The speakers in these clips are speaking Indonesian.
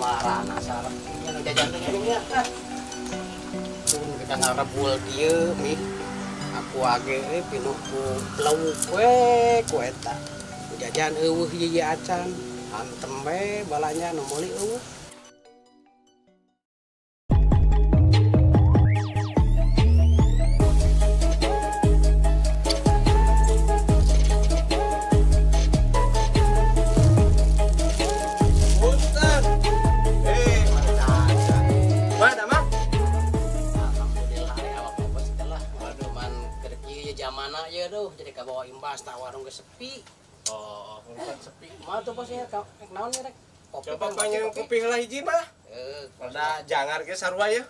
marana sareng nya jajan teh nya tun kita ngarebul dieu mi aku age pinuh ku leuweuk we ku eta jajan eueuh hiji acan antem we balanya nu meuli eueuh. Zamana ya duh jadi kabawa imbas tak warung ge sepi. Oh, ngumpet sepi. Mah tuh posnya naon ya rek? Kopi coba panjang kopi heula hiji mah. Rada jangar ge sarua ya.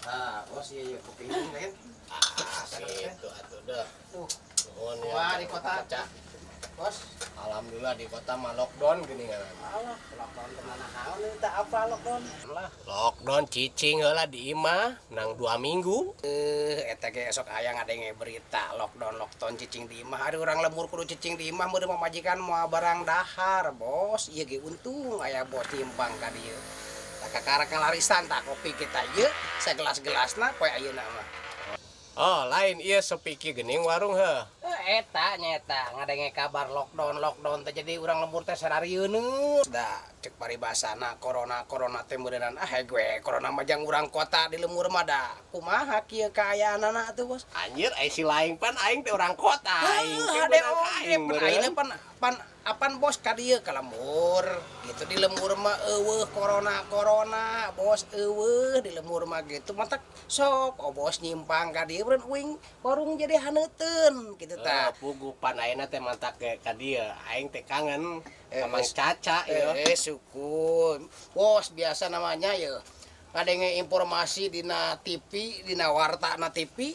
Ah, bos ieu kopi ini lain. Ah, situ atuh dah. Tuh. Nuhun ya. Wah, di kota. Bos, Alhamdulillah di kota mah lockdown gini kan. alah, lockdown tenan naon teh apa lockdown? Lah, Lockdown cicing heula di imah nang 2 minggu. eta ge esok aya ngadenge berita lockdown cicing di imah. Ada urang lembur kudu cicing di imah meureun mamajikan moal barang dahar, bos. Ieu ge untung aya bos timpang ka dieu. Tak kakarek ngalarisan tak kopi kita ieu sagelas-gelasna poe ayeuna mah. Oh, lain ieu sepiki geuning warung heuh. Eta nyeta ngadenge kabar lockdown teh jadi urang lembur teh sararieuneuh. Da cek paribasana corona teh beuneuran gue corona mah jang urang kota di lembur mah da kumaha kieu kaayaanana atuh bos. Anjir ai si laing pan aing teh urang kota aing. Ade oge pan ayeuna pan apan bos ka dieu ka lembur. Gitu di lembur mah eueuh corona bos eueuh di lembur mah gitu mah tak sok bos nyimpang ka dieu beureun uing warung jadi haneuteun kitu tah. Pugu pan ayeuna teh mantak ka dieu aing teh kangen sama Caca ya. Syukur. Bos biasa namanya ya. Ngadenge informasi dina TV, dina warta na TV.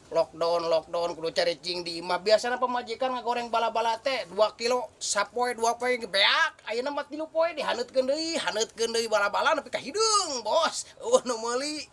Lockdown kudu cari cing di imah. Biasana pemajikan ngagoreng bala-bala teh 2 kilo sapoe 2 poe gebeak. Ayeuna mah 3 poe dihaneutkeun deui bala-bala nepi ka hideung, bos. Nu meuli.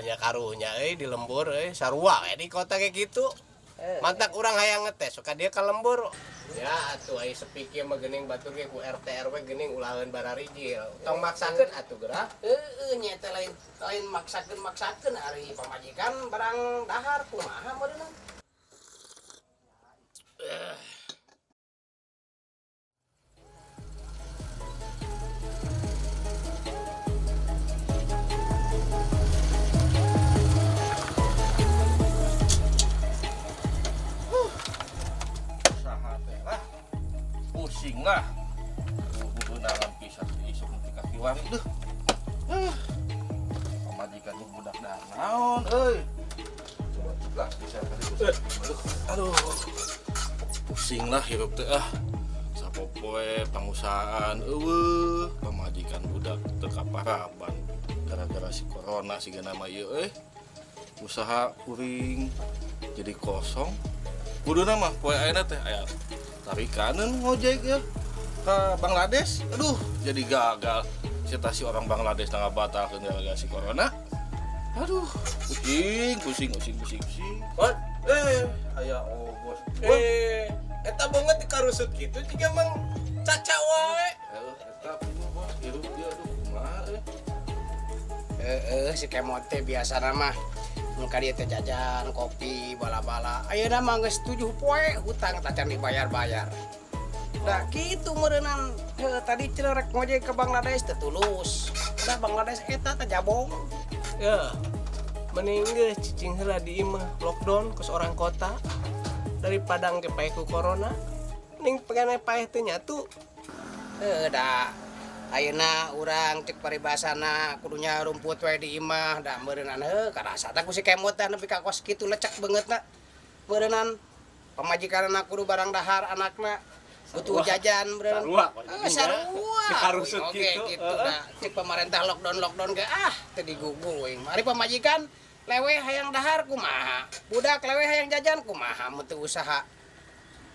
Nya karunya di lembur sarua di kota kayak gitu. Mantak urang hayang ngetes suka dia ka lembur. Ya atuh ai sepiki mah geuning batur ge ku RT RW geuning ulaheun bararijil. Tong maksakeun atuh geura. Nyata lain maksakeun ari pamajikan barang dahar kumaha meureun. Pusing lah, undangan pisah isuk nanti kaki wari deh. Pemajikan ini budak naon, coba bisa kali. Aduh, pusing lah hirup teh sapopoe pangusahaan, pemajikan budak tekaparaban gara-gara si corona si nama ieu usaha kuring jadi kosong. Kudu nama poe ayeuna teh aya tarikaneun ngojek ya ke Bangladesh. Aduh, jadi gagal. Si orang Bangladesh tangga batalkeun gara-gara si corona. Aduh, pusing. Bos, Aya bos. eta banget dikarusut gitu juga mang Caca wae. Eta bos, hirup dia aduh kumaha Si kemot teh biasana mah muka dia teh jajan kopi bala-bala. Ayeuna mah geus 7 poe hutang tak can dibayar-bayar. Da kitu meureunan tadi cerek ngojek ke Bangladesh teh tulus. Da Bangladesh eta teh jabong. Ya, mending geus cicing heula di imah lockdown ke seorang kota daripada ngepae ku corona. Mending pengen paeh teh nyatu. Da ayeuna urang cek paribasana kudunya rumput wae di imah da meureunan karasa teh ku si kemot teh nepi ka kos kitu lecek beungeutna. Meureunan pamajikanna kudu barang dahar anakna butuh jajan beureunan. Sarua. Dikarusut gitu. Da cek pemerintah lockdown ge teu diguguing. Ari pamajikan lewe hayang dahar kumaha? Budak lewe hayang jajan kumaha mun teu usaha.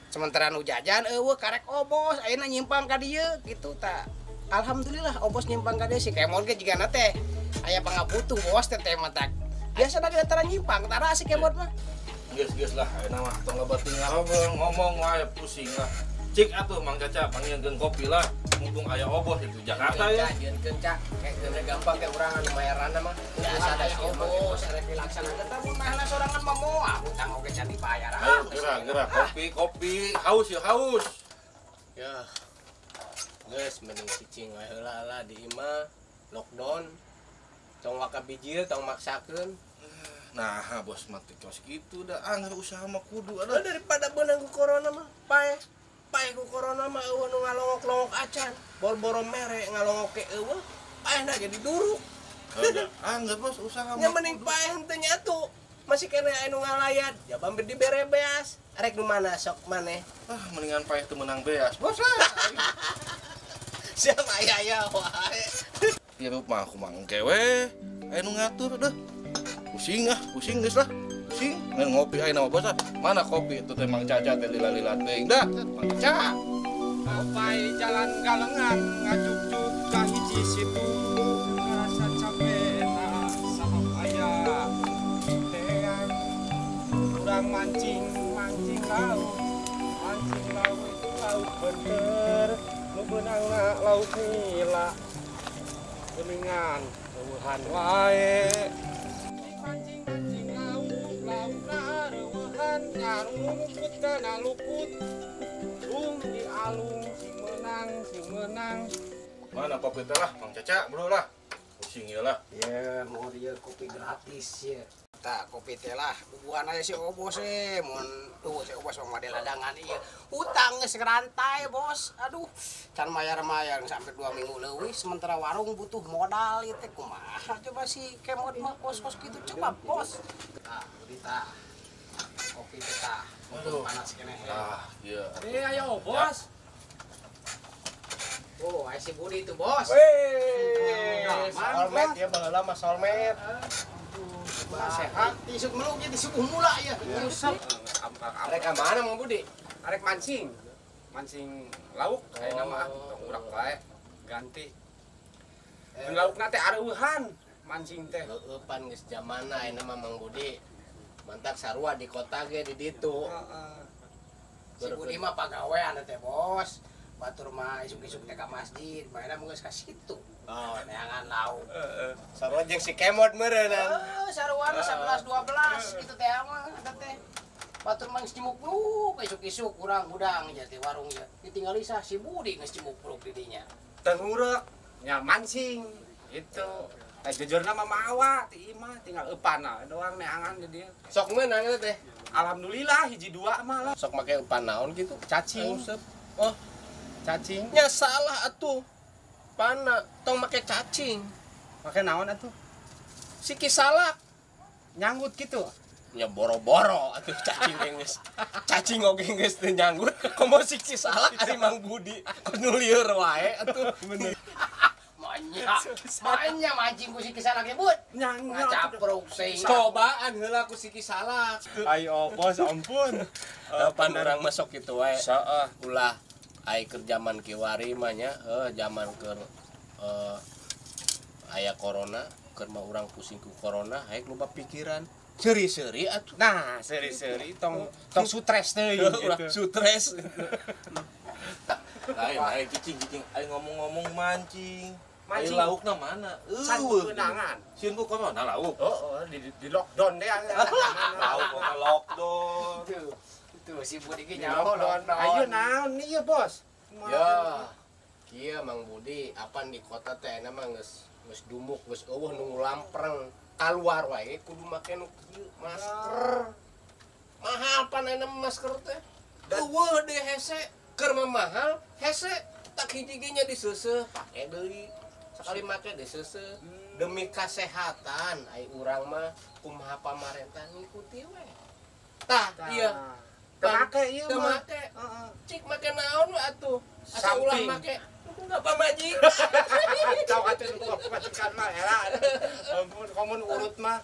Sementara nu jajan eueuh karek obos ayeuna nyimpang ka dieu kitu tah. Alhamdulillah obos nyimpang ka dieu si kemot ge jigana teh aya pangabutuh bos teh mah tak. Biasana ge antara nyimpang tara si kemot mah. Geus lah ayeuna mah tong loba tinggal ngomong wae pusing lah. Cik atuh Mang Caca panggilkeun kopi lah. Mumpung aya obos itu Jakarta ya. Jieun kencak kayak geuning gampang kayak urang anu mayaranna mah. Biasa ada obos, arek dilaksanakeun tah mun mahna sorangan mah moal, utang oge can dibayar. Ayo gerak kopi. Haus ya haus. Ya. Geus mending cicing we heula lah di imah lockdown. Tong waka bijil tong maksakeun. Nah, bos mati kos gitu dah anggar usaha mah kudu Aduh, ada. daripada beunang ku corona mah pae. Pae ku corona mah eueuh nu ngalongok-longok acan. Bol-boro mere ngalongok ke eueuh. Pae na jadi duruk. Ada anggar bos usaha Nya mah. mending pae henteu nyatu. Masih kena anu ngalayat. Ya bambir dibere beas. Arek nu mana sok maneh. Ah, mendingan paeh teu menang beas. Bos lah. Siapa aya wae. Hirup mah aku mangke we. Aya nu ngatur dah. Pusing geus lah. Pusing. Ngan ngopi aya nama bos ah. Mana kopi itu teh Mang Caca teh lila-lila teuing dah. Mang Caca. Sampai jalan galengan ngajuk-juk ka hiji situ ngerasa capek na sahab aya teang urang mancing laut bener nu beunangna laut nila geuningan eueuhan wae mancing lautna reueuhan ngarungkut kana luput di alung sing menang Mana kopi teh lah Mang Caca bro lah. Pusing ya lah. Ya, mau dia kopi gratis ya. Tak kopi teh lah, bubuhan aja si obos mun si obos mah model ladangan ieu. Utang geus rantai, Bos. Aduh, can mayar-mayar sampai 2 minggu leuwih sementara warung butuh modal ieu teh kumaha coba si kemot mah kos-kos kitu coba, Bos. Tah, budi tah. Kopi teh tah. Aduh. Panas keneh. Ah, iya. ayo bos Oh, si Budi itu, Bos. Weh, soulmate ya baheula mah soulmate. Sehat, isuk meluk jadi subuh mula ya. Nyusap. Arek mana Mang Budi? arek mancing lauk kayak nama urak wae ganti mun laukna teh areuhan mancing teh Heueuh pan geus zamanna ayeuna mah Mang Budi. Mantak sarua di kota ge di ditu. Si Budi mah pagawean teh, Bos. Batur mah isuk-isuk teh ka masjid, mainna mah geus ka situ. Oh, neangan lauk. Sarua jeung si Kemot meureunan. Sarwana 11 12 gitu teh mah ada teh. Batur mah geus cimuk-pluk isuk-isuk urang gudang nya teh warung nya. Ditinggal isah si Budi geus cimuk-pluk di dinya. teu ngurek nya mancing itu jujurna mah mawa ti imah tinggal eupana doang neangan jadi Sok meunang eta teh. alhamdulillah hiji dua mah lah Sok make umpan naon gitu. cacing Oh, cacing nya salah atuh. Pana tong make cacing. make naon atuh Siki salak. nyanggut gitu Nya boro-boro atuh cacing teh geus. Cacing oge geus teu nyanggut. Komo siki salak ari Mang Budi. Kudu lieur wae atuh. Bener. Manya mancing ku si kesana ge, Bud. Ngacapruk sing. Cobaan heula ku siki salak. ayo bos ampun Pan urang masuk kitu wae. saah Ulah ai keur zaman kiwari mah nya, zaman keur aya corona, keur mah urang pusing ku corona, hayek loba pikiran. Seuri-seuri atuh. nah seri-seri tong stres teh Iya, Ulah stres. Lain cicing. Ayo ngomong-ngomong mancing. Mancing. Ayo laukna mana? Santu kenangan. Sieun ku kono na lauk. Oh, di lockdown deh. Lauk kok lockdown. Tuh si Budi ge Di nyaho lockdown. Ayo naon nih ya, Bos? Ya. Kieu Mang Budi, apan di kota teh mah geus dumuk, geus eueuh nu lampreng. Kaluar wae kudu make nu kieu, masker. Mahal pan ayeuna masker teh. Eueuh deh hese, keur mah mahal, hese tak hiji ge nya diseuseuh, pake deui. Sakali make diseuseuh. Demi kesehatan ai urang mah kumaha pamarentah ngikuti we. Tah, iya. Teu make ieu Teu mah. make. Heeh. Cik make naon we atuh? Asa ulah Samping. make. Enggak pamajik. Kau atuh nu pemajikan mah era. Ampun, komun urut mah.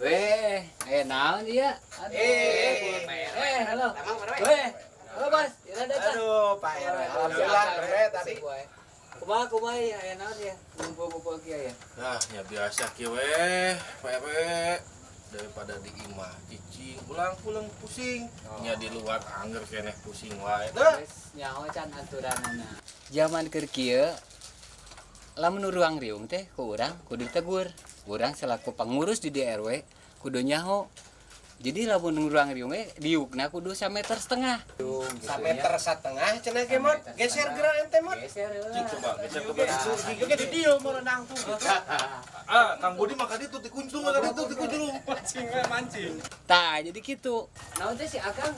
Weh, naon dia? Halo. Emang mana we? Weh, halo Bos, ira datang. Aduh, Pak RW. Alhamdulillah beres tadi. Kumaha ya, naon ya? Kumpul-kumpul kieu ya. Nah, ya biasa kieu we, Pak RW. daripada di imah cicing pulang pusing nya di luar angger keneh pusing wae dah. Geus nyaho can aturanana. Zaman keur kieu lamun ruang riung teh ku urang kudu ditegur. Urang selaku pengurus di DRW kudu nyaho. Jadi lamun ruang riung diukna kudu 1,5 meter. 1,5 meter cenah ge mod. Geser geura ente mod. Geser heula. Gitu Bang, geser ke belakang. Juga di dieu merenang tuh. Ah, Kang Budi maka ditu dikuncung maka ditu dikuncung. Mancing. Tah, jadi kitu. Naon teh si Akang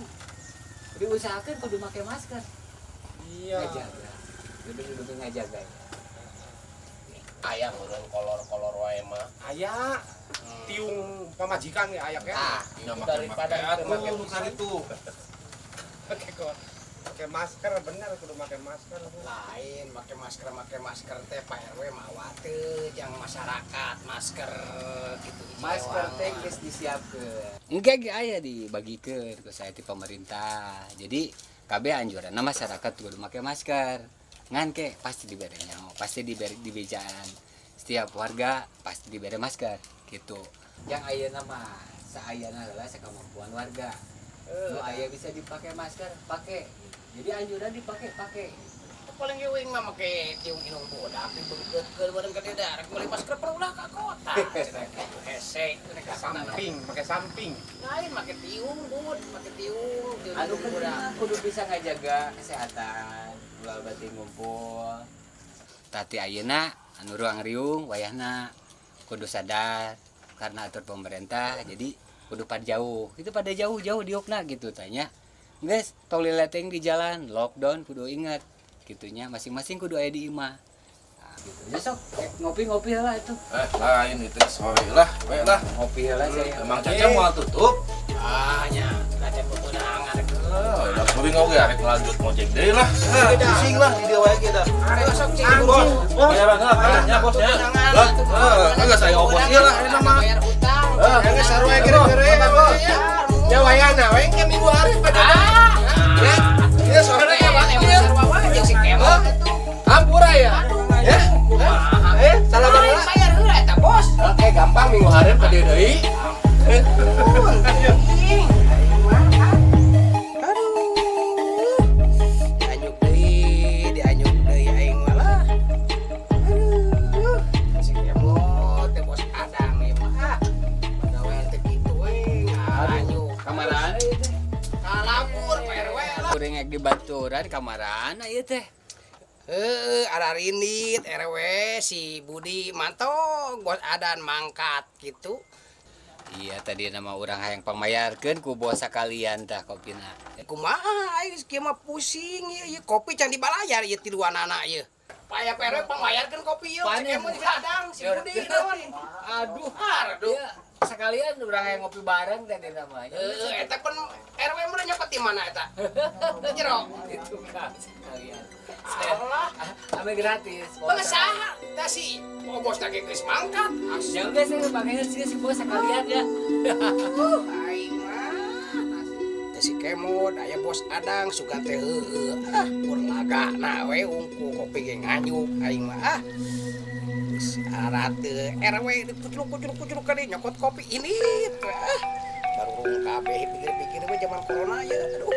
diusahakeun kudu make masker. Iya. Ngajaga. Kudu ngajaga. Aya urang kolor-kolor wae mah. Aya tiung pamajikan ge aya ke. Ah, Ya itu make daripada atuh teu make nu kan itu. Pakai masker bener kudu pakai masker. Lain make masker teh Pak RW mawa teu jang masyarakat masker gitu. Masker teh geus disiapkeun. Engke ge aya dibagikeun ku saya ti pemerintah. Jadi kabeh anjuranna masyarakat kudu make masker. Ngan ke pasti dibere nyaho, pasti diberi dibejaan. Setiap warga pasti diberi masker gitu. Yang ayeuna mah saayana heula sakamampuan warga. Nu aya bisa dipakai masker, pakai. Jadi anjuran dipakai. Paling geuing mah make tiung inung bodak dibeungkeutkeun bareng ka daerah meuli masker perulah ka kota. Hese ka Pakai samping. lain make tiung bud, make tiung. Anu penting kudu bisa ngajaga kesehatan, ulah berarti ngumpul. Tati ayeuna anu ruang riung wayahna kudu sadar karena atur pemerintah jadi kudu pada jauh. Itu pada jauh-jauh diokna gitu tanya. Guys, tong lileting di jalan, lockdown kudu ingat gitunya masing-masing kudu aya di imah. Nah, gitu. Besok ngopi-ngopi lah itu. Lain itu sore lah, we lah. Ngopi lah saya. Emang Caca mau tutup? Ah nya kacang bebeunangan Oh, udah kuring oge arek lanjut ngojek deui lah. Nah, pusing lah di dia wae ge dah. Arek sok cing Bos, bayaran lah kananya bosnya. Lah, kagak saya obos ieu lah eta mah. bayar utang. Geus sarua gere-gere bos. Ya wayana we ke minggu hari pada. Ya sore ya Pak. Sarwa wae jeung si kemot. Hampura ya. Ya. Salah Lain banget. bayar heula eta bos. Oke, gampang minggu hari pada deui. Dianyuk deui aing malah. Aduh, si kemot teh bos adang ieu mah. Pagawean teh kitu we, anyuk. Kamarana ieu teh. Kalapur Pak RW lah. Kuring ngek dibaturan kamarana ieu teh. Ada Rinit RW si Budi mantong bos adan mangkat gitu. Iya tadi nama orang hayang pamayarkeun ku bos sakalian tah kopina. Kumaha aing kieu mah pusing ieu kopi can dibalayar ieu tiluanana ieu. Paya PRW pamayarkeun kopi ieu Panen. cek di adang si Budi naon. Aduh, Aduh. iya sekalian urang hayang ngopi bareng tadi namanya. Eta pun RW mah nyopet di mana eta? Di jero. Itu kan sekalian. Allah, Ame gratis. pengesaha tah si bos lagi geus mangkat. Jangan guys, saya pakainya si bos sekalian ya. Aing mah teh si kemod aya bos adang suka teh heueuh urlaga na we ungku kopi ge nganyuk aing mah syarat RW kucuruk kali nyokot kopi ini baru kabeh pikir-pikir mah zaman corona ya aduh